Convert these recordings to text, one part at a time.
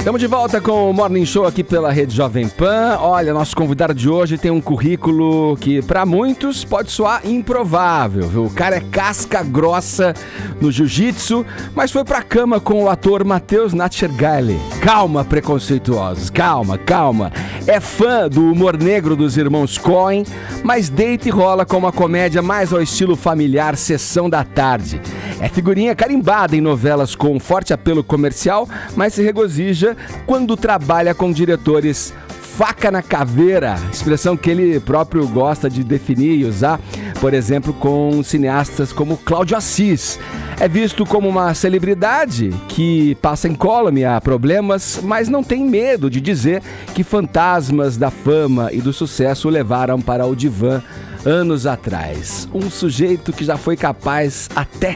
Estamos de volta com o Morning Show aqui pela Rede Jovem Pan. Olha, nosso convidado de hoje tem um currículo que para muitos pode soar improvável, viu? O cara é casca grossa no jiu-jitsu, mas foi pra cama com o ator Matheus Natchergaile. Calma, preconceituosos, calma. É fã do humor negro dos irmãos Coen, mas deita e rola com uma comédia mais ao estilo familiar Sessão da Tarde. É figurinha carimbada em novelas com forte apelo comercial, mas se regozija quando trabalha com diretores faca na caveira, expressão que ele próprio gosta de definir e usar, por exemplo, com cineastas como Cláudio Assis. É visto como uma celebridade que passa incólume a problemas, mas não tem medo de dizer que fantasmas da fama e do sucesso o levaram para o divã anos atrás. Um sujeito que já foi capaz até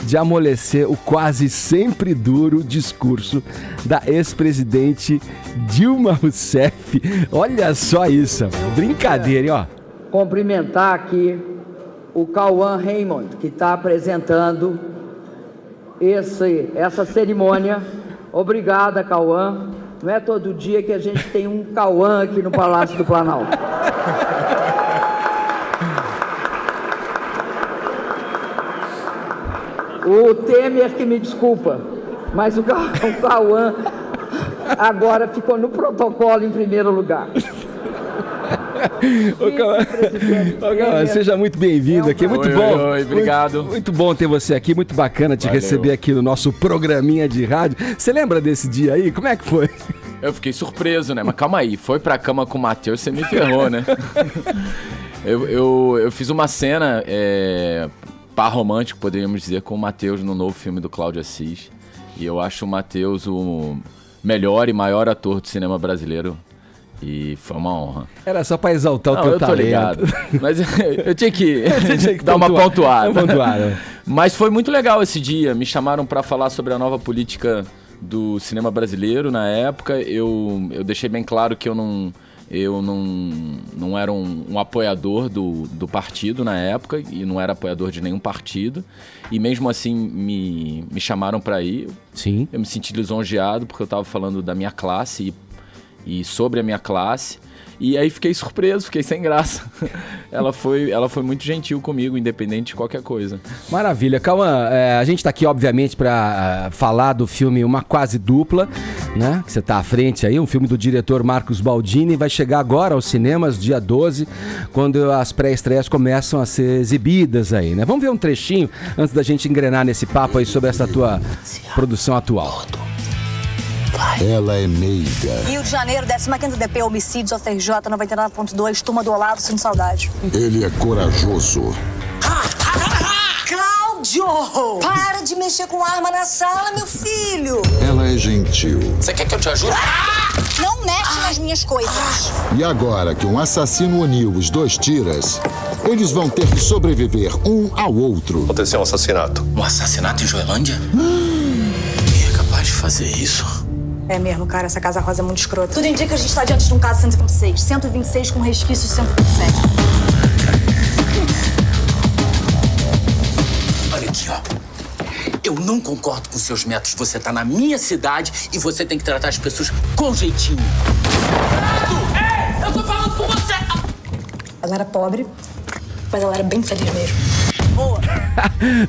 de amolecer o quase sempre duro discurso da ex-presidente Dilma Rousseff. Olha só isso, brincadeira, hein, ó. Cumprimentar aqui o Cauã Raymond, que está apresentando essa cerimônia. Obrigada, Cauã. Não é todo dia que a gente tem um Cauã aqui no Palácio do Planalto. O Temer que me desculpa, mas o Cauã agora ficou no protocolo em primeiro lugar. Cauã, seja muito bem-vindo aqui, muito bom. Oi, obrigado. Muito bom ter você aqui, muito bacana te receber aqui no nosso programinha de rádio. Você lembra desse dia aí? Como é que foi? Eu fiquei surpreso, né? Mas calma aí, foi pra cama com o Matheus, você me ferrou, né? eu fiz uma cena... par romântico, poderíamos dizer, com o Matheus no novo filme do Cláudio Assis. E eu acho o Matheus o melhor e maior ator do cinema brasileiro. E foi uma honra. Era só pra exaltar o teu talento. Eu tô ligado. Mas eu tinha que dar uma pontuada. Mas foi muito legal esse dia. Me chamaram pra falar sobre a nova política do cinema brasileiro na época. Eu deixei bem claro que eu não era um apoiador do partido na época e não era apoiador de nenhum partido. E mesmo assim me chamaram para ir. Sim. Eu me senti lisonjeado porque eu estava falando da minha classe e sobre a minha classe. E aí fiquei surpreso, fiquei sem graça. Ela foi muito gentil comigo, independente de qualquer coisa. Maravilha. Cauã, a gente tá aqui, obviamente, para falar do filme Uma Quase Dupla, né? Que você tá à frente aí, um filme do diretor Marcos Baldini. Vai chegar agora aos cinemas, dia 12, quando as pré-estreias começam a ser exibidas aí, né? Vamos ver um trechinho antes da gente engrenar nesse papo aí sobre essa tua produção atual. Ela é meiga. Rio de Janeiro, 15ª DP, homicídios, OTRJ 99.2, turma do Olavo, sinto saudade. Ele é corajoso. Cláudio! Para de mexer com arma na sala, meu filho! Ela é gentil. Você quer que eu te ajude? Não mexe nas minhas coisas. E agora que um assassino uniu os dois tiras, eles vão ter que sobreviver um ao outro. Aconteceu um assassinato. Um assassinato em Joelândia? Quem é capaz de fazer isso? É mesmo, cara, essa casa rosa é muito escrota. Tudo indica que a gente tá diante de um caso 126. 126 com resquício 127. Olha aqui, ó. Eu não concordo com seus métodos. Você tá na minha cidade e você tem que tratar as pessoas com jeitinho. Ei, eu tô falando com você! Ela era pobre, mas ela era bem feliz mesmo. Boa.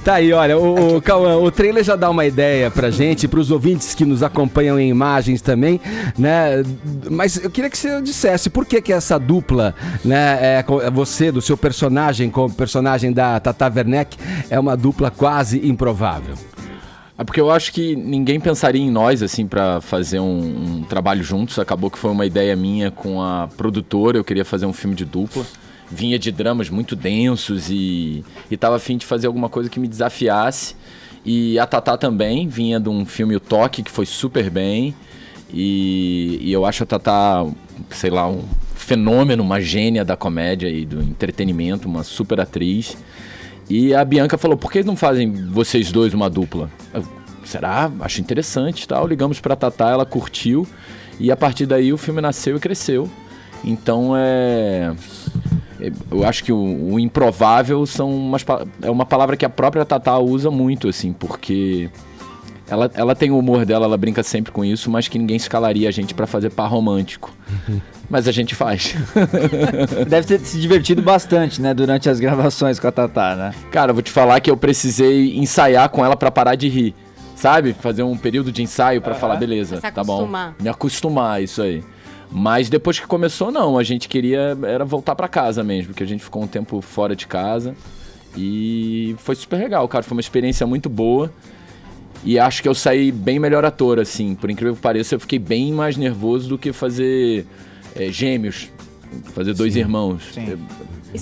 Tá aí, olha, o Cauã, o trailer já dá uma ideia pra gente, pros ouvintes que nos acompanham em imagens também, né? Mas eu queria que você dissesse por que essa dupla, né, você, do seu personagem com o personagem da Tata Werneck, é uma dupla quase improvável. É porque eu acho que ninguém pensaria em nós, assim, pra fazer um trabalho juntos. Acabou que foi uma ideia minha com a produtora, eu queria fazer um filme de dupla. Vinha de dramas muito densos e tava a fim de fazer alguma coisa que me desafiasse. E a Tatá também vinha de um filme O Toque, que foi super bem. E eu acho a Tatá, sei lá, um fenômeno, uma gênia da comédia e do entretenimento, uma super atriz. E a Bianca falou, por que não fazem vocês dois uma dupla? Será? Acho interessante e tal. Ligamos pra Tatá, ela curtiu. E a partir daí o filme nasceu e cresceu. Então eu acho que o improvável é uma palavra que a própria Tatá usa muito, assim, porque Ela tem o humor dela, ela brinca sempre com isso, mas que ninguém escalaria a gente pra fazer par romântico. Mas a gente faz. Deve ter se divertido bastante, né, durante as gravações com a Tatá, né? Cara, eu vou te falar que eu precisei ensaiar com ela pra parar de rir. Sabe? Fazer um período de ensaio pra falar, beleza, tá bom. Me acostumar, isso aí. Mas depois que começou, não. A gente queria era voltar pra casa mesmo, porque a gente ficou um tempo fora de casa. E foi super legal, cara. Foi uma experiência muito boa. E acho que eu saí bem melhor ator, assim. Por incrível que pareça, eu fiquei bem mais nervoso do que fazer gêmeos. Fazer dois irmãos.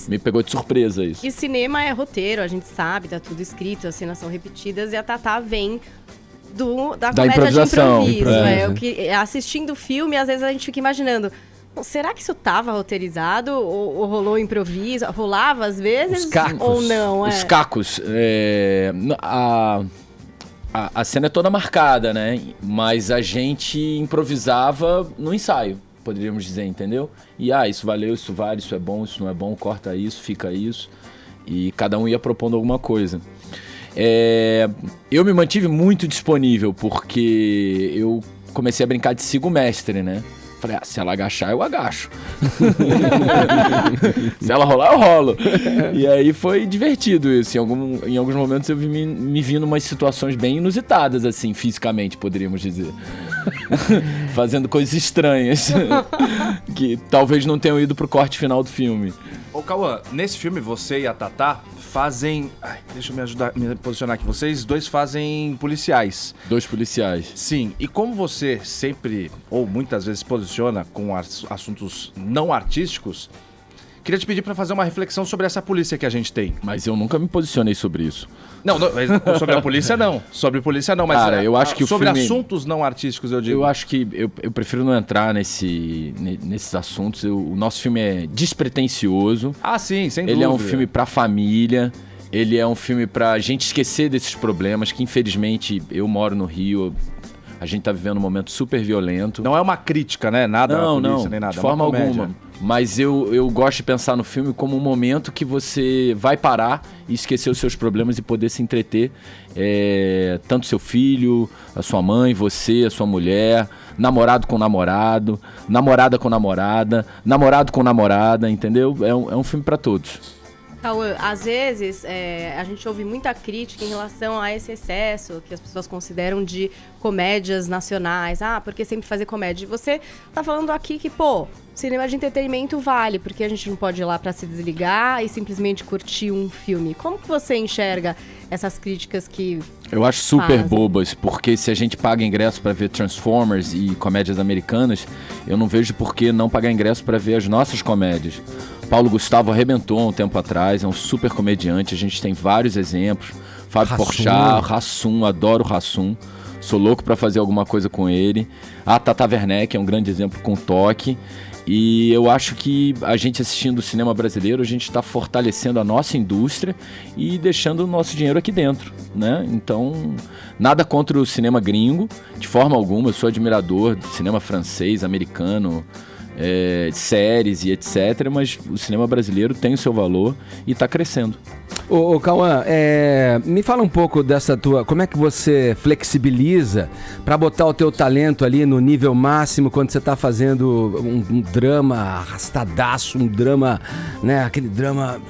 Me pegou de surpresa isso. E cinema é roteiro, a gente sabe, tá tudo escrito, as cenas são repetidas e a Tatá vem da comédia de improviso. Assistindo o filme, às vezes a gente fica imaginando, será que isso tava roteirizado ou rolou improviso? Rolava às vezes Os cacos, ou não? Os cacos. A cena é toda marcada, né? Mas a gente improvisava no ensaio, poderíamos dizer, entendeu? E isso valeu, isso vale, isso é bom, isso não é bom, corta isso, fica isso. E cada um ia propondo alguma coisa. Eu me mantive muito disponível, porque eu comecei a brincar de sigo mestre, né? Falei, se ela agachar, eu agacho. Se ela rolar, eu rolo. E aí foi divertido isso. Em alguns momentos eu me vi em umas situações bem inusitadas, assim, fisicamente, poderíamos dizer. Fazendo coisas estranhas. Que talvez não tenham ido pro corte final do filme. Ô, Cauã, nesse filme você e a Tatá fazem... deixa eu me posicionar aqui. Vocês dois fazem policiais. Dois policiais. Sim, e como você sempre, ou muitas vezes, se posiciona com assuntos não artísticos, queria te pedir pra fazer uma reflexão sobre essa polícia que a gente tem. Mas eu nunca me posicionei sobre isso. Não, sobre a polícia não. Sobre polícia não, mas cara, eu acho que sobre o filme... assuntos não artísticos, eu digo. Eu acho que eu prefiro não entrar nesses assuntos. O nosso filme é despretensioso. Sim, sem dúvida. Ele é um filme pra família. Ele é um filme pra gente esquecer desses problemas, que infelizmente eu moro no Rio. A gente tá vivendo um momento super violento. Não é uma crítica, né? Nada à polícia, nem nada. De forma alguma. Mas eu gosto de pensar no filme como um momento que você vai parar e esquecer os seus problemas e poder se entreter. Tanto seu filho, a sua mãe, você, a sua mulher, namorado com namorado, namorada com namorada, namorado com namorada, entendeu? É um filme pra todos. Cauã, às vezes a gente ouve muita crítica em relação a esse excesso que as pessoas consideram de comédias nacionais. Porque sempre fazer comédia. E você tá falando aqui que, cinema de entretenimento vale, porque a gente não pode ir lá pra se desligar e simplesmente curtir um filme. Como que você enxerga essas críticas que eu acho super bobas, porque se a gente paga ingresso pra ver Transformers e comédias americanas, eu não vejo por que não pagar ingresso pra ver as nossas comédias. Paulo Gustavo arrebentou há um tempo atrás, é um super comediante, a gente tem vários exemplos. Fábio Porchat, Hassum, adoro Hassum, sou louco pra fazer alguma coisa com ele. A Tata Werneck é um grande exemplo com toque. E eu acho que a gente assistindo o cinema brasileiro, a gente está fortalecendo a nossa indústria e deixando o nosso dinheiro aqui dentro, né? Então, nada contra o cinema gringo, de forma alguma. Eu sou admirador do cinema francês, americano, séries e etc. Mas o cinema brasileiro tem o seu valor e está crescendo. Ô Cauã, me fala um pouco dessa como é que você flexibiliza para botar o teu talento ali no nível máximo quando você tá fazendo um drama arrastadaço, um drama, né, aquele drama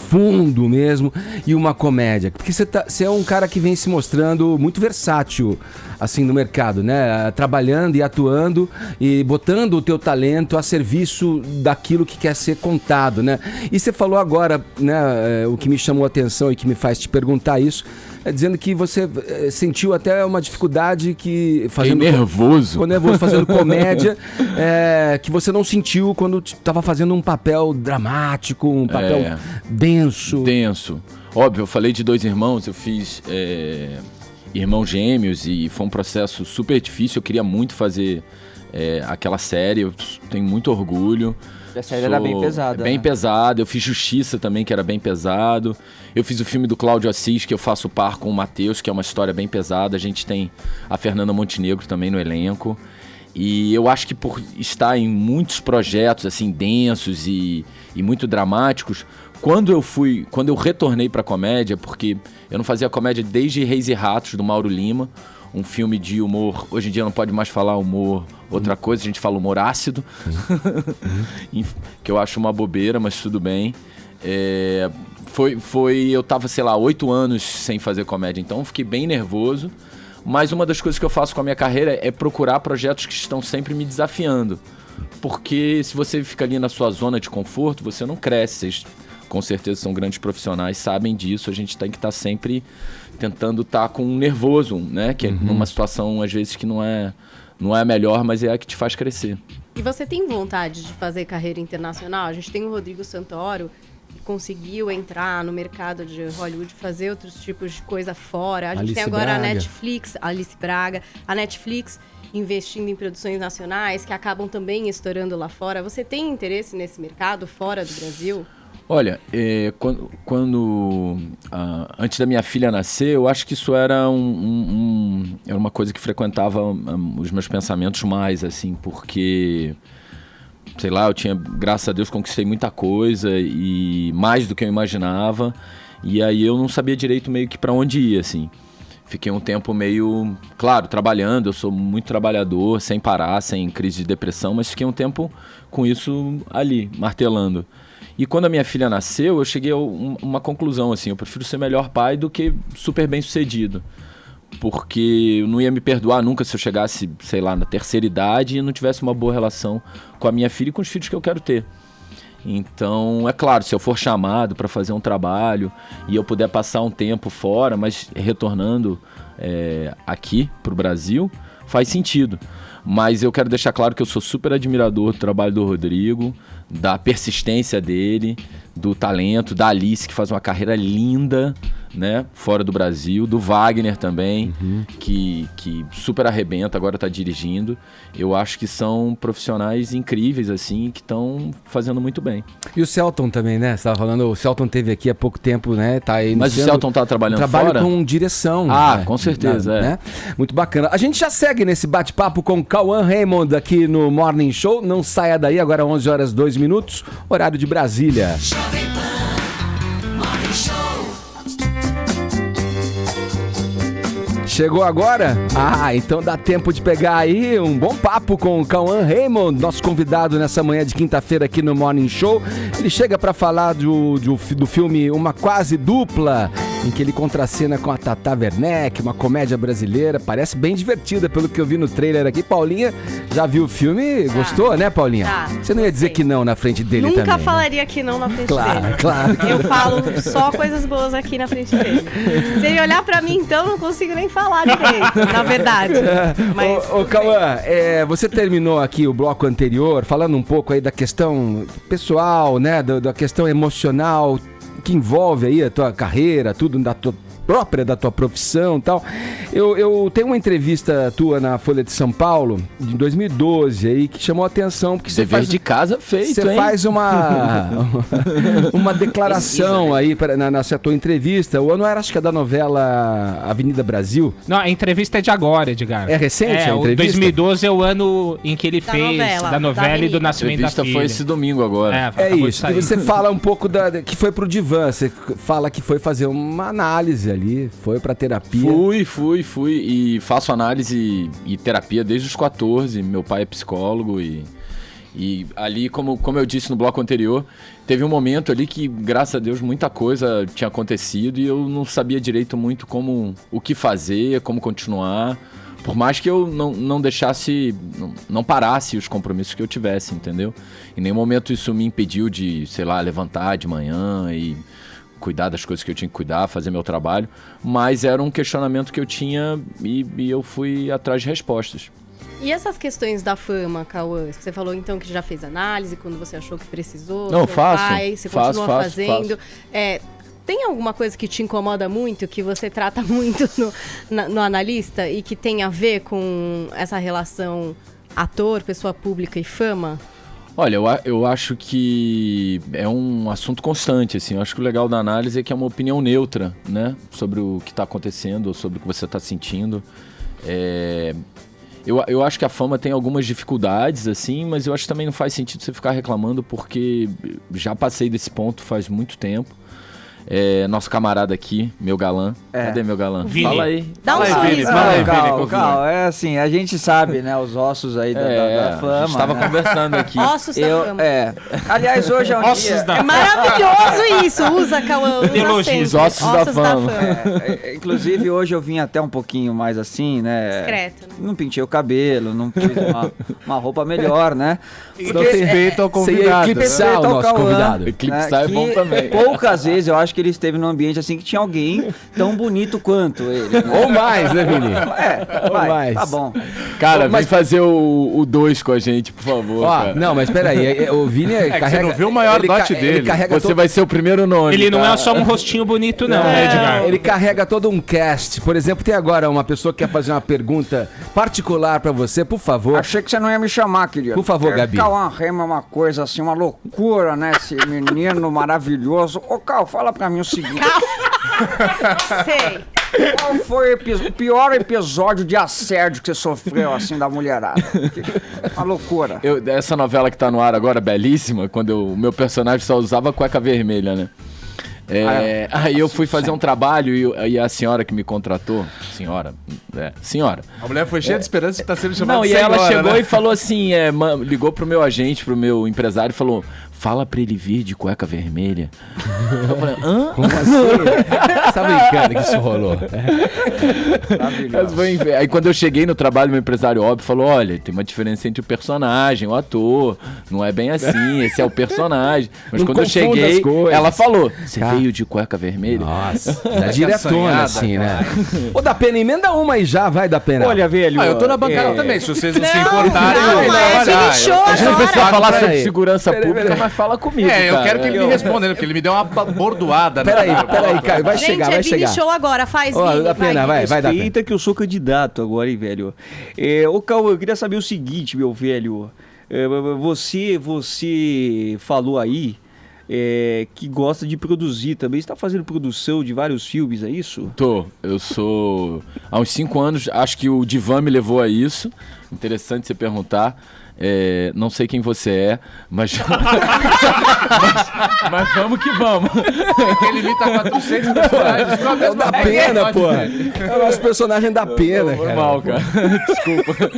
fundo mesmo, e uma comédia, porque você é um cara que vem se mostrando muito versátil assim no mercado, né, trabalhando e atuando e botando o teu talento a serviço daquilo que quer ser contado, né? E você falou agora, né, o que me chamou a atenção e que me faz te perguntar isso, dizendo que você sentiu até uma dificuldade que fazendo nervoso fazendo comédia, que você não sentiu quando estava fazendo um papel dramático, um papel denso. Óbvio, eu falei de Dois Irmãos, eu fiz Irmãos Gêmeos e foi um processo super difícil. Eu queria muito fazer aquela série, eu tenho muito orgulho. A série era bem pesada. Bem pesada. Eu fiz Justiça também, que era bem pesado. Eu fiz o filme do Cláudio Assis, que eu faço par com o Matheus, que é uma história bem pesada. A gente tem a Fernanda Montenegro também no elenco. E eu acho que por estar em muitos projetos assim densos e muito dramáticos, quando eu retornei pra comédia, porque eu não fazia comédia desde Reis e Ratos, do Mauro Lima, um filme de humor. Hoje em dia não pode mais falar humor outra coisa, a gente fala humor ácido, que eu acho uma bobeira, mas tudo bem. Eu tava, sei lá, 8 anos sem fazer comédia, então fiquei bem nervoso. Mas uma das coisas que eu faço com a minha carreira é procurar projetos que estão sempre me desafiando. Porque se você fica ali na sua zona de conforto, você não cresce. Vocês, com certeza, são grandes profissionais, sabem disso. A gente tem que estar sempre tentando estar com um nervoso, né? Que é numa situação, às vezes, que não é a melhor, mas é a que te faz crescer. E você tem vontade de fazer carreira internacional? A gente tem o Rodrigo Santoro, que conseguiu entrar no mercado de Hollywood, fazer outros tipos de coisa fora. A gente tem agora a Netflix, Alice Braga, a Netflix investindo em produções nacionais que acabam também estourando lá fora. Você tem interesse nesse mercado fora do Brasil? Olha, antes da minha filha nascer, eu acho que isso era era uma coisa que frequentava os meus pensamentos mais, assim, porque, sei lá, eu tinha, graças a Deus, conquistei muita coisa e mais do que eu imaginava, e aí eu não sabia direito meio que pra onde ir, assim. Fiquei um tempo meio, claro, trabalhando, eu sou muito trabalhador, sem parar, sem crise de depressão, mas fiquei um tempo com isso ali, martelando. E quando a minha filha nasceu, eu cheguei a uma conclusão, assim, eu prefiro ser melhor pai do que super bem sucedido. Porque eu não ia me perdoar nunca se eu chegasse, sei lá, na terceira idade e não tivesse uma boa relação com a minha filha e com os filhos que eu quero ter. Então, é claro, se eu for chamado para fazer um trabalho e eu puder passar um tempo fora, mas retornando aqui pro Brasil, faz sentido. Mas eu quero deixar claro que eu sou super admirador do trabalho do Rodrigo, da persistência dele, do talento, da Alice, que faz uma carreira linda, né, fora do Brasil, do Wagner também, que super arrebenta, agora está dirigindo. Eu acho que são profissionais incríveis, assim, que estão fazendo muito bem. E o Celton também, né? Você estava falando, o Celton teve aqui há pouco tempo, né? Tá aí mas o Celton tá trabalhando trabalho fora? Com direção. Ah, com certeza, né? Muito bacana. A gente já segue nesse bate-papo com Cauã Raymond aqui no Morning Show. Não saia daí, agora 11 horas 2 minutos, horário de Brasília. Chegou agora? Ah, então dá tempo de pegar aí um bom papo com o Cauã Raymond, nosso convidado nessa manhã de quinta-feira aqui no Morning Show. Ele chega para falar do filme Uma Quase Dupla, em que ele contracena com a Tata Werneck, uma comédia brasileira. Parece bem divertida pelo que eu vi no trailer aqui. Paulinha já viu o filme? Gostou, né, Paulinha? Você não ia dizer que não na frente dele Nunca também. Nunca falaria que não na frente dele. Claro. Eu falo só coisas boas aqui na frente dele. Se ele olhar pra mim, então, não consigo nem falar direito, na verdade. Mas, ô Cauã, você terminou aqui o bloco anterior falando um pouco aí da questão pessoal, né, da questão emocional que envolve aí a tua carreira, tudo da tua profissão e tal. Eu tenho uma entrevista tua na Folha de São Paulo, de 2012, aí, que chamou a atenção, porque você faz de casa feito, você faz uma declaração aí nessa tua entrevista. O ano era, acho que é da novela Avenida Brasil. Não, a entrevista é de agora, Edgar. É recente a entrevista? 2012 é o ano em que ele fez da novela e do nascimento da filha. A entrevista foi esse domingo agora. É isso. E você fala um pouco que foi pro divã, você fala que foi fazer uma análise ali, foi pra terapia. Fui e faço análise e terapia desde os 14. Meu pai é psicólogo e ali, como eu disse no bloco anterior, teve um momento ali que, graças a Deus, muita coisa tinha acontecido e eu não sabia direito muito o que fazer, como continuar, por mais que eu não deixasse, não parasse os compromissos que eu tivesse, entendeu? Em nenhum momento isso me impediu de, sei lá, levantar de manhã e cuidar das coisas que eu tinha que cuidar, fazer meu trabalho, mas era um questionamento que eu tinha e eu fui atrás de respostas. E essas questões da fama, Cauã? Você falou então que já fez análise quando você achou que precisou? Não, faço. Você continua fazendo. Tem alguma coisa que te incomoda muito, que você trata muito no analista e que tem a ver com essa relação ator, pessoa pública e fama? Olha, eu acho que é um assunto constante, assim. Eu acho que o legal da análise é que é uma opinião neutra, né? Sobre o que está acontecendo, sobre o que você está sentindo. Eu acho que a fama tem algumas dificuldades, assim, mas eu acho que também não faz sentido você ficar reclamando, porque já passei desse ponto faz muito tempo. Nosso camarada aqui, meu galã. Cadê meu galã? Vini. Fala aí. Dá um Fala aí, Vini. sorriso. Fala aí, Vini. Calma, é assim, a gente sabe, né, os ossos aí da fama. A gente tava conversando aqui. Ossos da fama. Aliás, hoje é um Ossos dia... da É maravilhoso isso. Usa, Cauã. Usa Elogios. sempre. Ossos da fama. Inclusive, hoje eu vim até um pouquinho mais assim, né? Discreto, né? Não pintei o cabelo, não fiz uma roupa melhor, né? Então respeito ao Você ia convidado. eclipsar o Respeito ao nosso Cauã, convidado. Eclipsar é que bom também. Poucas vezes eu acho que ele esteve num ambiente assim que tinha alguém tão bonito quanto ele. Né? Ou mais, né, Vini? Vai, mais. tá bom. Cara, vem fazer o 2 com a gente, por favor. Ó, cara. não, mas peraí, o Vini carrega... você não viu o maior dote Ele dele. carrega Você vai ser o primeiro nome. Ele não tá? é só um rostinho bonito, não, né, Edgar? Ele carrega todo um cast. Por exemplo, tem agora uma pessoa que quer fazer uma pergunta particular pra você, por favor. Achei que você não ia me chamar, querido. Por favor, Gabi. Cauã Raymond é uma coisa assim, uma loucura, né? Esse menino maravilhoso. Ô, Cal, fala pra mim o seguinte. Sei. Qual foi o pior episódio de assédio que você sofreu, assim, da mulherada? Uma loucura. Essa novela que tá no ar agora, belíssima, quando o meu personagem só usava cueca vermelha, né? Aí eu fui fazer um trabalho e a senhora que me contratou, senhora. A mulher foi cheia de esperança e tá sendo chamada Não, de e ela senhora, chegou né? e falou assim, ligou pro meu agente, pro meu empresário e falou, fala pra ele vir de cueca vermelha. Eu falei, hã? Como assim? Você tá brincando que isso rolou? Aí quando eu cheguei no trabalho, meu empresário óbvio falou, olha, tem uma diferença entre o personagem, o ator, não é bem assim, esse é o personagem. Mas Não quando eu confunda cheguei, as coisas. ela falou, você veio de cueca vermelha? Nossa, diretona assim, né? Assanhada, Ô, da Pena, emenda uma aí já, vai, da Pena. Olha, velho. Eu tô na bancada também, se vocês não se importarem, calma, eu vou é trabalhar. Vini Show A gente não precisa agora. falar Peraí. sobre segurança Peraí, pública, peraí. mas fala comigo, Eu cara. quero que ele me responda, porque ele me deu uma bordoada. né? Peraí, Caio, vai Gente, chegar, é vai Vini chegar. Show agora. Faz, Ó, Vini. da Pena, vai, da Pena. Eita que eu sou candidato agora, hein, velho. Ô, Cauã, eu queria saber o seguinte, meu velho. Você falou aí que gosta de produzir também. Você tá fazendo produção de vários filmes, é isso? Eu sou... Há uns 5 anos, acho que o Divan me levou a isso. Interessante você perguntar. Não sei quem você é, mas... mas vamos que vamos. Ele imita 400 personagens. Qual É o da Pena, pô. É o nosso personagem da Pena, Foi cara. mal, cara. Desculpa.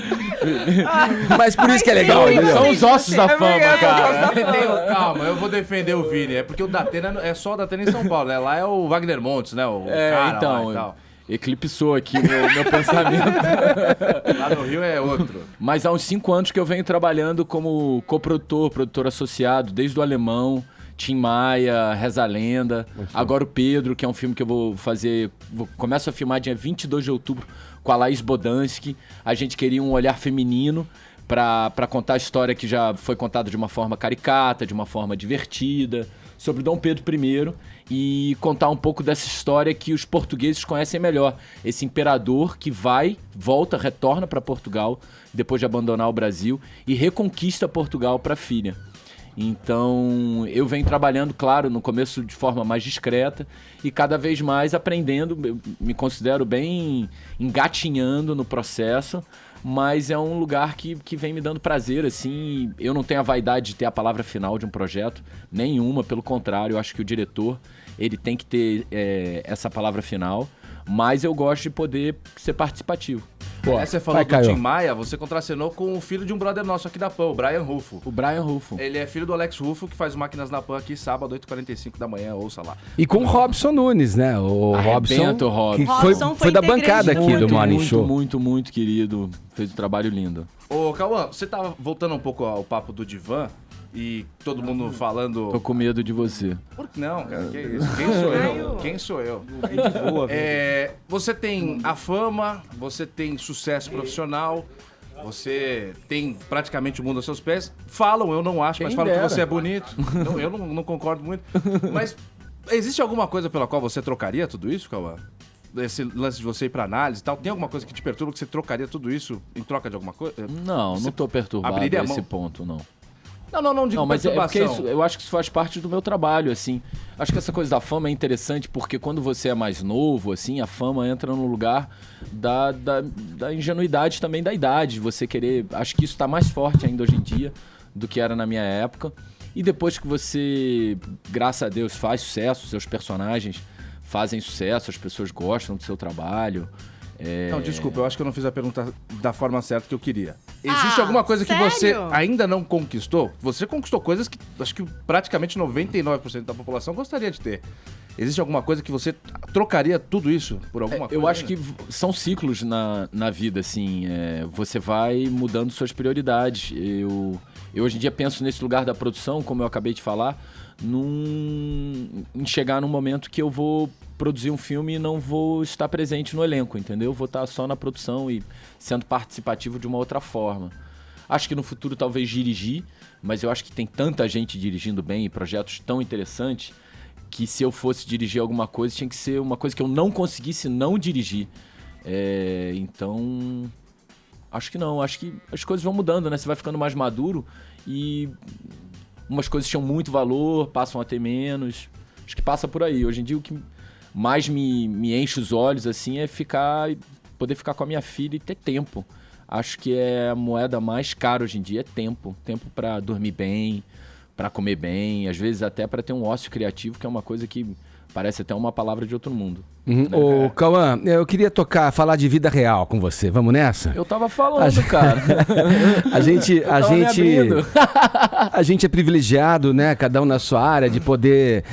Mas por isso que é legal, entendeu? São os ossos da fama, cara. Calma, eu vou defender o Vini. É porque o Datena é só o Datena em São Paulo, né? Lá é o Wagner Montes, né? O cara Então, lá e tal. eclipsou aqui meu pensamento. Lá no Rio é outro. Mas há uns 5 anos que eu venho trabalhando como produtor associado, desde o Alemão, Tim Maia, Reza a Lenda, agora o Pedro, que é um filme que eu vou fazer, começo a filmar dia 22 de outubro com a Laís Bodansky. A gente queria um olhar feminino para contar a história que já foi contada de uma forma caricata, de uma forma divertida, sobre Dom Pedro I, e contar um pouco dessa história que os portugueses conhecem melhor. Esse imperador que retorna para Portugal, depois de abandonar o Brasil, e reconquista Portugal para a filha. Então, eu venho trabalhando, claro, no começo de forma mais discreta e cada vez mais aprendendo. Eu me considero bem engatinhando no processo, mas é um lugar que vem me dando prazer, assim. Eu não tenho a vaidade de ter a palavra final de um projeto, nenhuma, pelo contrário. Eu acho que o diretor, ele tem que ter essa palavra final, mas eu gosto de poder ser participativo. Pô, Você falou vai, do Caio. Tim Maia, você contracenou com o filho de um brother nosso aqui da PAN, o Brian Rufo. O Brian Rufo. Ele é filho do Alex Rufo, que faz Máquinas na PAN aqui, sábado, 8h45 da manhã, ouça lá. E com o Robson Nunes, né? O Arrebenta Robson, o Robson. que Robson foi da integrante bancada aqui do Morning Show. Muito querido. Fez um trabalho lindo. Ô, Cauã, você tava voltando um pouco ao papo do Divan e todo mundo falando... Tô com medo de você. Por que não, cara? Que isso? Quem sou eu? Você tem a fama, você tem sucesso profissional, você tem praticamente o mundo aos seus pés. Falam, eu não acho, mas Quem falam dera. que você é bonito. Não, eu não concordo muito. Mas existe alguma coisa pela qual você trocaria tudo isso, Cauã? Esse lance de você ir pra análise e tal, tem alguma coisa que te perturba que você trocaria tudo isso em troca de alguma coisa? Não tô perturbado abriria a a esse mão? ponto, não. Não digo Não, mas é porque perturbação. eu acho que isso faz parte do meu trabalho, assim. Acho que essa coisa da fama é interessante porque quando você é mais novo, assim, a fama entra no lugar da ingenuidade também da idade. Você querer... Acho que isso tá mais forte ainda hoje em dia do que era na minha época. E depois que você, graças a Deus, faz sucesso, seus personagens fazem sucesso, as pessoas gostam do seu trabalho. Não, desculpa, eu acho que eu não fiz a pergunta da forma certa que eu queria. Existe alguma coisa sério? que você ainda não conquistou? Você conquistou coisas que acho que praticamente 99% da população gostaria de ter. Existe alguma coisa que você trocaria tudo isso por alguma coisa? Eu acho que são ciclos na vida, assim. Você vai mudando suas prioridades. Eu hoje em dia penso nesse lugar da produção, como eu acabei de falar, em chegar num momento que eu vou produzir um filme e não vou estar presente no elenco, entendeu? Vou estar só na produção e sendo participativo de uma outra forma. Acho que no futuro talvez dirigir, mas eu acho que tem tanta gente dirigindo bem e projetos tão interessantes que se eu fosse dirigir alguma coisa, tinha que ser uma coisa que eu não conseguisse não dirigir. Então, acho que não. Acho que as coisas vão mudando, né? Você vai ficando mais maduro e umas coisas tinham muito valor, passam a ter menos. Acho que passa por aí. Hoje em dia o que mais me enche os olhos assim é poder ficar com a minha filha e ter tempo. Acho que a moeda mais cara hoje em dia é tempo. Tempo para dormir bem, para comer bem, às vezes até para ter um ócio criativo, que é uma coisa que parece até uma palavra de outro mundo. Ô, Cauã, eu queria falar de vida real com você. Vamos nessa? Eu tava falando, cara. A gente é privilegiado, né? Cada um na sua área, de poder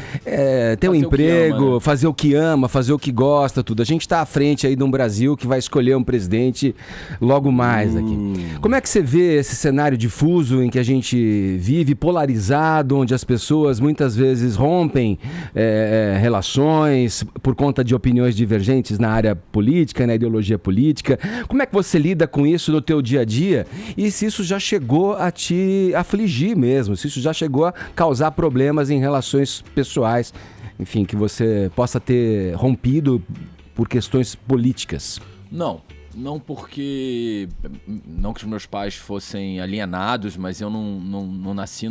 ter um emprego, fazer o que ama, fazer o que gosta, tudo. A gente tá à frente aí de um Brasil que vai escolher um presidente logo mais aqui. Como é que você vê esse cenário difuso em que a gente vive, polarizado, onde as pessoas muitas vezes rompem relações por conta de opiniões divergentes na área política, na ideologia política? Como é que você lida com isso no teu dia a dia? E se isso já chegou a te afligir mesmo? Se isso já chegou a causar problemas em relações pessoais? Enfim, que você possa ter rompido por questões políticas? Não porque... Não que os meus pais fossem alienados, mas eu não nasci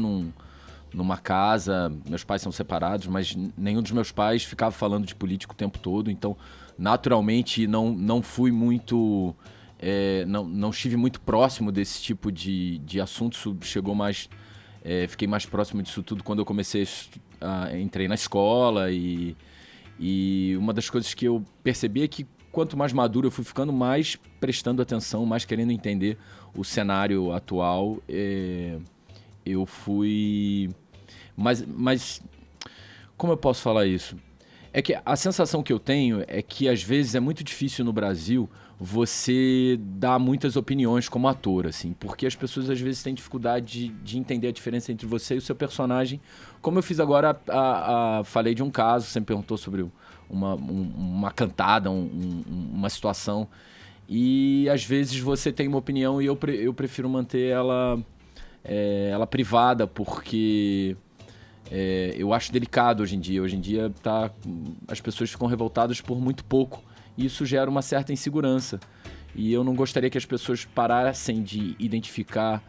numa casa, meus pais são separados, mas nenhum dos meus pais ficava falando de político o tempo todo, então naturalmente não fui muito, não estive muito próximo desse tipo de assunto. Isso chegou mais, fiquei mais próximo disso tudo quando eu comecei entrei na escola e uma das coisas que eu percebi é que quanto mais maduro eu fui ficando, mais prestando atenção, mais querendo entender o cenário atual, eu fui... Mas como eu posso falar isso? É que a sensação que eu tenho é que às vezes é muito difícil no Brasil você dar muitas opiniões como ator, assim, porque as pessoas às vezes têm dificuldade de entender a diferença entre você e o seu personagem. Como eu fiz agora, falei de um caso, você me perguntou sobre uma cantada, uma situação, e às vezes você tem uma opinião e eu prefiro manter ela privada, porque eu acho delicado hoje em dia. Hoje em dia as pessoas ficam revoltadas por muito pouco e isso gera uma certa insegurança. E eu não gostaria que as pessoas parassem de identificar,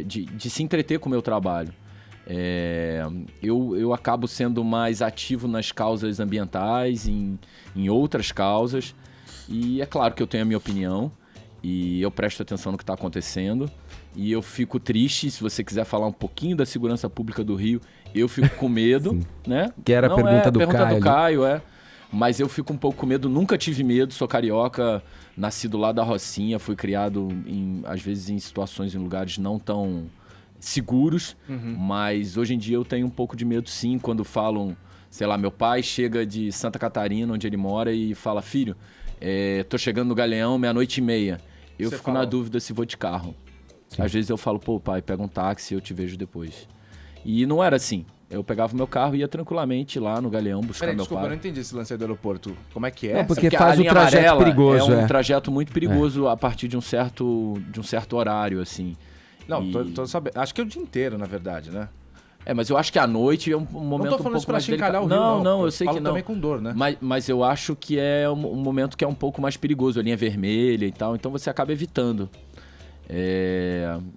de se entreter com o meu trabalho. Eu acabo sendo mais ativo nas causas ambientais, em outras causas, e é claro que eu tenho a minha opinião e eu presto atenção no que está acontecendo. E eu fico triste, se você quiser falar um pouquinho da segurança pública do Rio, eu fico com medo, né? Que era a pergunta do Caio. Mas eu fico um pouco com medo, nunca tive medo, sou carioca, nascido lá da Rocinha, fui criado, às vezes, em situações, em lugares não tão seguros, mas hoje em dia eu tenho um pouco de medo, sim, quando falam, sei lá, meu pai chega de Santa Catarina, onde ele mora, e fala: filho, tô chegando no Galeão, 00:30. Eu fico na dúvida se vou de carro. Sim. Às vezes eu falo: pô, pai, pega um táxi e eu te vejo depois. E não era assim. Eu pegava o meu carro e ia tranquilamente lá no Galeão buscar meu pai. Desculpa, eu não entendi esse lance aí do aeroporto. Como é que é? Não, porque faz o trajeto perigoso. É um trajeto muito perigoso a partir de um certo horário, assim. Não, tô sabendo. Acho que é o dia inteiro, na verdade, né? Mas eu acho que à noite é um momento um pouco mais delicado. Não, eu sei que não. Também com dor, né? Mas eu acho que é um momento que é um pouco mais perigoso, a linha vermelha e tal, então você acaba evitando.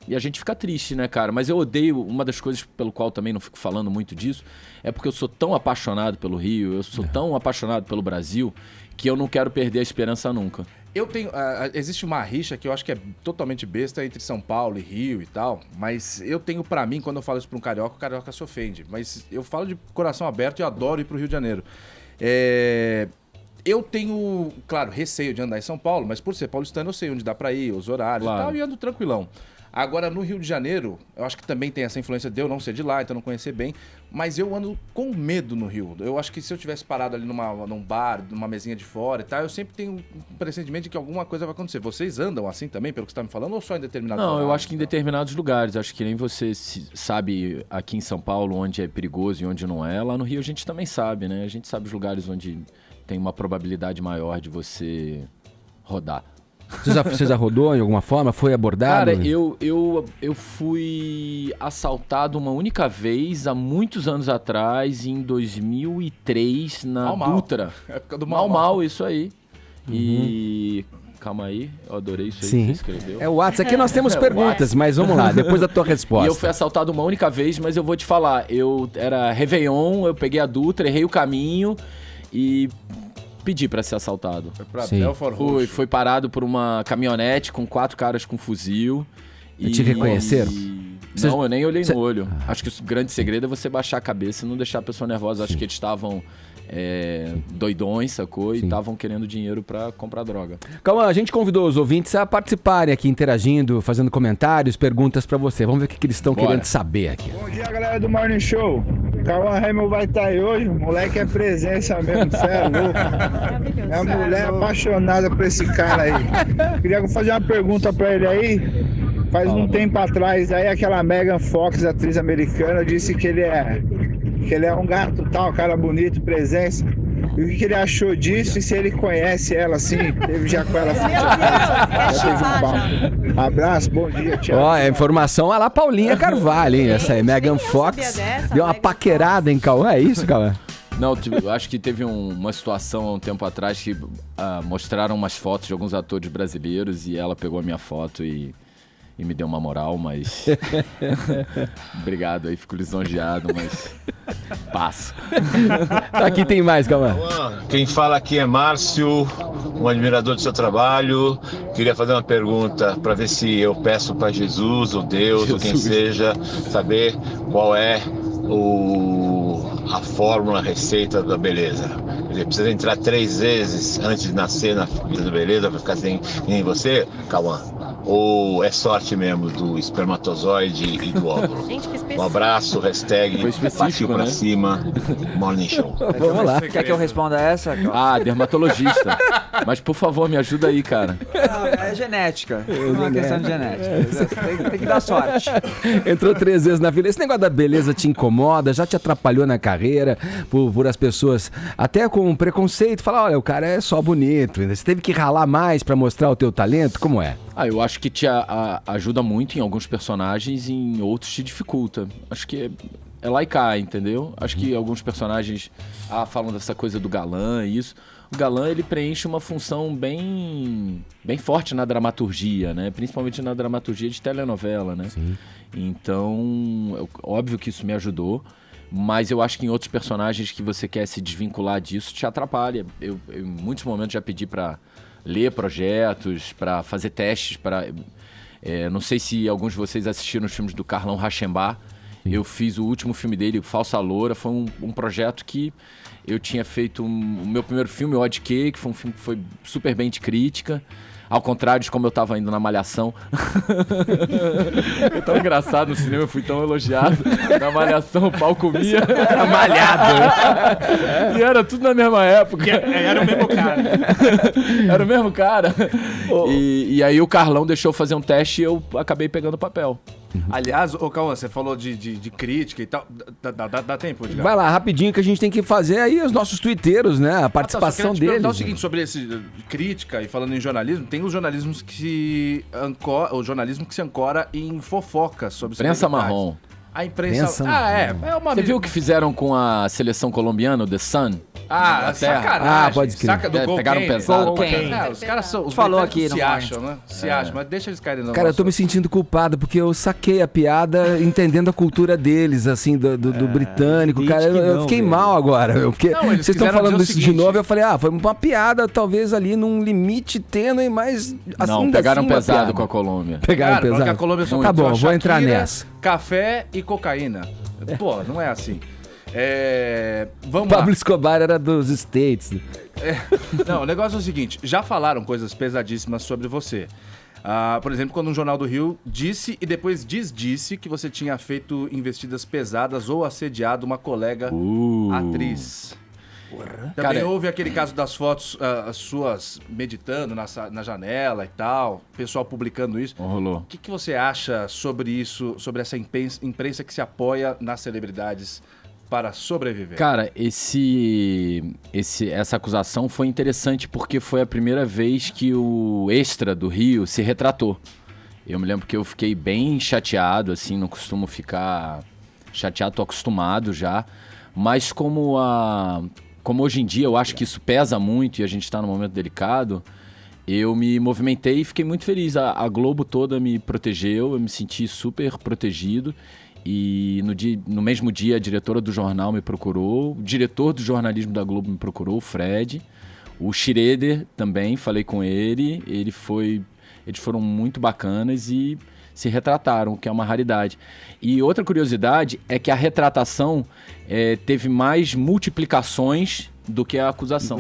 E a gente fica triste, né, cara? Mas eu odeio, uma das coisas pelo qual também não fico falando muito disso, é porque eu sou tão apaixonado pelo Rio, eu sou tão apaixonado pelo Brasil, que eu não quero perder a esperança nunca. Eu tenho. Existe uma rixa que eu acho que é totalmente besta entre São Paulo e Rio e tal, mas eu tenho pra mim, quando eu falo isso pra um carioca, o carioca se ofende. Mas eu falo de coração aberto e eu adoro ir pro Rio de Janeiro. Eu tenho, claro, receio de andar em São Paulo, mas por ser paulistano eu sei onde dá pra ir, os horários e tal, e ando tranquilão. Agora, no Rio de Janeiro, eu acho que também tem essa influência de eu não ser de lá, então não conhecer bem, mas eu ando com medo no Rio. Eu acho que se eu tivesse parado ali num bar, numa mesinha de fora e tal, eu sempre tenho um pressentimento de que alguma coisa vai acontecer. Vocês andam assim também, pelo que você tá me falando, ou só em determinados lugares? Não, eu acho que em determinados lugares. Acho que nem você sabe aqui em São Paulo onde é perigoso e onde não é. Lá no Rio a gente também sabe, né? A gente sabe os lugares onde tem uma probabilidade maior de você rodar. Você já rodou de alguma forma? Foi abordado? Cara, eu fui assaltado uma única vez, há muitos anos atrás, em 2003, na Dutra. Época do Mal, isso aí. E... Calma aí, eu adorei isso aí que você escreveu. É o WhatsApp. Aqui nós temos perguntas, mas vamos lá, depois da tua resposta. E eu fui assaltado uma única vez, mas eu vou te falar, era Réveillon, eu peguei a Dutra, errei o caminho e... pedi pra ser assaltado. Foi pra Belfort Roxo. Foi parado por uma caminhonete com 4 caras com fuzil. Te reconheceram? Não, eu nem olhei no olho. Acho que o grande segredo é você baixar a cabeça e não deixar a pessoa nervosa. Acho que eles estavam doidões, sacou? E estavam querendo dinheiro pra comprar droga. Calma, a gente convidou os ouvintes a participarem aqui, interagindo, fazendo comentários, perguntas pra você. Vamos ver o que eles estão querendo saber aqui. Bom dia, galera do Morning Show. Cauã Raymond vai estar aí hoje. O moleque é presença mesmo, você é louco. É uma mulher apaixonada por esse cara aí. Queria fazer uma pergunta pra ele aí. Faz um tempo atrás, aí aquela Megan Fox, atriz americana, disse que ele é um gato tal, cara bonito, presença. E o que ele achou disso e se ele conhece ela assim, teve já com ela. Abraço, bom dia, tchau. Ó, a informação é lá Paulinha Carvalho, hein? Essa aí, Megan Fox deu uma paquerada em Cauã, é isso, Cauã? Não, acho que teve uma situação há um tempo atrás que mostraram umas fotos de alguns atores brasileiros e ela pegou a minha foto e me deu uma moral, mas... Obrigado aí, fico lisonjeado, mas... Passo. Aqui tem mais, calma. Quem fala aqui é Márcio, um admirador do seu trabalho. Queria fazer uma pergunta para ver se eu peço para Jesus, ou Deus, ou quem seja, saber qual é a fórmula, a receita da beleza. Ele precisa entrar 3 vezes antes de nascer na vida da beleza para ficar assim em você, Cauã? Ou é sorte mesmo do espermatozoide e do óvulo? Gente, que específico. Um abraço, hashtag partiu pra cima, Morning Show. Vamos lá. Quer que eu responda essa? Dermatologista. Mas por favor, me ajuda aí, cara. É genética. É uma questão de genética. Tem que dar sorte. Entrou 3 vezes na fila. Esse negócio da beleza te incomoda? Já te atrapalhou na carreira? Por as pessoas, até com preconceito, falar, olha, o cara é só bonito. Você teve que ralar mais pra mostrar o teu talento? Como é? Eu acho que te ajuda muito em alguns personagens e em outros te dificulta. Acho que é lá e cá, entendeu? Acho que alguns personagens falam dessa coisa do galã e isso. O galã, ele preenche uma função bem forte na dramaturgia, né? Principalmente na dramaturgia de telenovela, né? Sim. Então, óbvio que isso me ajudou, mas eu acho que em outros personagens que você quer se desvincular disso, te atrapalha. Eu em muitos momentos já pedi pra ler projetos, para fazer testes, não sei se alguns de vocês assistiram os filmes do Carlão Rachembar. Eu fiz o último filme dele, Falsa Loura, foi um projeto que eu tinha feito o meu primeiro filme, Odd Cake, que foi um filme que foi super bem de crítica. Ao contrário de como eu tava indo na Malhação. É tão engraçado no cinema, eu fui tão elogiado. Na Malhação o pau comia. Era malhado. E era tudo na mesma época. Era o mesmo cara. Era o mesmo cara. E aí o Carlão deixou eu fazer um teste e eu acabei pegando o papel. Aliás, Cauã, você falou de crítica e tal. Dá tempo, Edgar? Vai lá, rapidinho, que a gente tem que fazer aí os nossos twitteiros, né? A participação deles. Então é o seguinte, sobre esse crítica e falando em jornalismo, tem os jornalismos que o jornalismo que se ancora em fofoca sobre Prensa marrom. A imprensa... Pensa, é uma... Você viu o que fizeram com a seleção colombiana, o The Sun? Sacanagem. Pode crer. Saca do Gol Pegaram Kane. pesado. Os caras são... Os Falou britânicos aqui, se não acham, né? Se acham, mas deixa eles caírem no Cara, eu nosso... tô me sentindo culpado, porque eu saquei a piada entendendo a cultura deles, assim, do britânico. Cara, eu fiquei mal agora. Porque vocês estão falando isso de novo, eu falei, foi uma piada, talvez ali num limite tênue, mas assim, Não, pegaram pesado com a Colômbia. Pegaram pesado. Que a Colômbia só Tá bom, vou Shakira, entrar nessa. Café e cocaína. Pô, não é assim. Vamos lá. Pablo Escobar era dos States. Não, o negócio é o seguinte, já falaram coisas pesadíssimas sobre você. Por exemplo, quando um jornal do Rio disse e depois disse que você tinha feito investidas pesadas ou assediado uma colega atriz. Também houve aquele caso das fotos suas meditando na janela e tal, pessoal publicando isso. Rolou. O que você acha sobre isso, sobre essa imprensa que se apoia nas celebridades para sobreviver? Cara, essa acusação foi interessante porque foi a primeira vez que o Extra do Rio se retratou. Eu me lembro que eu fiquei bem chateado, assim, não costumo ficar chateado, tô acostumado já. Mas como hoje em dia eu acho que isso pesa muito e a gente tá num momento delicado, eu me movimentei e fiquei muito feliz. A Globo toda me protegeu, eu me senti super protegido. E no mesmo dia a diretora do jornal me procurou, o diretor do jornalismo da Globo me procurou, o Fred, o Schroeder também, falei com ele, eles foram muito bacanas e se retrataram, o que é uma raridade. E outra curiosidade é que a retratação teve mais multiplicações do que a acusação.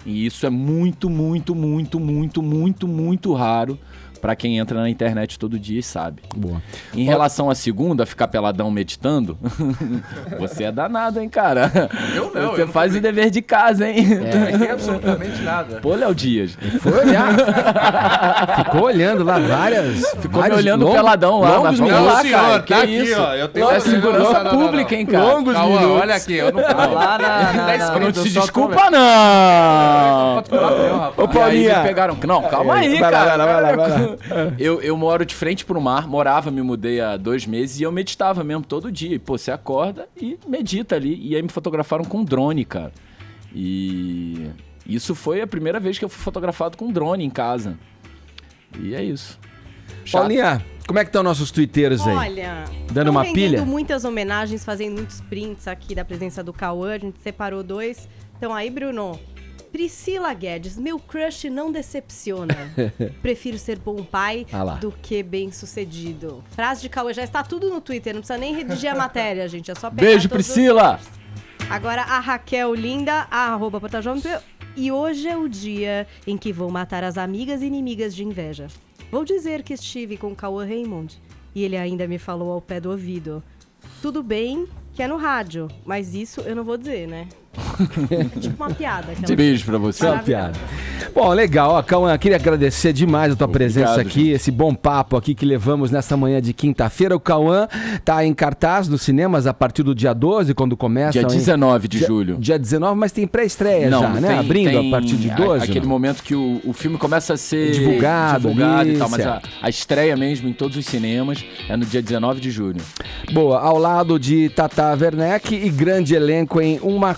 E isso é muito, muito, muito, muito, muito, muito raro pra quem entra na internet todo dia e sabe. Boa. Em relação à segunda, ficar peladão meditando, você é danado, hein, cara? Eu não. Você faz o dever de casa, hein? Não tem absolutamente nada. Pô, Léo Dias. Foi olhar. Ficou olhando lá Ficou me olhando peladão lá. Longos minutos, lá, cara. que Tá isso? aqui, ó. Eu tenho É segurança pública, hein, cara? Longos minutos. Olha aqui, eu não Não se desculpa, não. Ô, Paulinha. Aí me pegaram. Não, calma aí, vai cara. Vai lá. Eu moro de frente pro mar, me mudei há 2 meses e eu meditava mesmo todo dia. E, pô, você acorda e medita ali. E aí me fotografaram com drone, cara. E isso foi a primeira vez que eu fui fotografado com drone em casa. E é isso. Chato. Paulinha, como é que estão nossos twitteiros aí? Olha, dando uma pilha? Muitas homenagens, fazendo muitos prints aqui da presença do Cauã. A gente separou 2. Então aí, Bruno... Priscila Guedes, meu crush não decepciona. Prefiro ser bom pai do que bem sucedido. Frase de Cauã, já está tudo no Twitter, não precisa nem redigir a matéria, gente. É só pegar. Beijo, Priscila! Agora a Raquel Linda, @portajovem. E hoje é o dia em que vou matar as amigas e inimigas de inveja. Vou dizer que estive com Cauã Raymond e ele ainda me falou ao pé do ouvido. Tudo bem que é no rádio, mas isso eu não vou dizer, né? Tipo uma piada. Beijo pra você. Uma piada. Bom, legal. Ó, Cauã, queria agradecer demais a tua presença aqui, gente. Esse bom papo aqui que levamos nessa manhã de quinta-feira. O Cauã tá em cartaz nos cinemas a partir do dia 12, quando começa. Dia 19 de julho. Dia 19, mas tem pré-estreia já, né? Abrindo a partir de 12. Aquele momento que o filme começa a ser divulgado ali, e tal, mas a estreia mesmo em todos os cinemas é no dia 19 de julho. Boa, ao lado de Tata Werneck e grande elenco em uma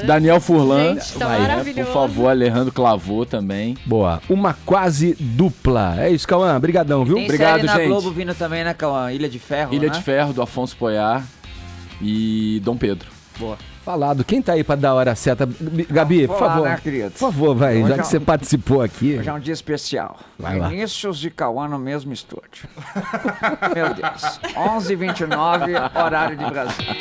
Daniel Furlan. Gente, tá maravilhoso. Por favor, Alejandro Clavô também. Boa, uma quase dupla. É isso, Cauã, brigadão, viu? Tem obrigado, série na gente. Globo vindo também, né, Cauã? Ilha de Ferro, Ilha né? de Ferro, do Afonso Poyar e Dom Pedro. Boa. Falado. Quem tá aí pra dar a hora certa? Gabi, por favor. Né, querido? Por favor, vai, já que você participou aqui. Hoje é um dia especial. Vai lá. Inícios de Cauã no mesmo estúdio. Meu Deus. 11h29, horário de Brasília.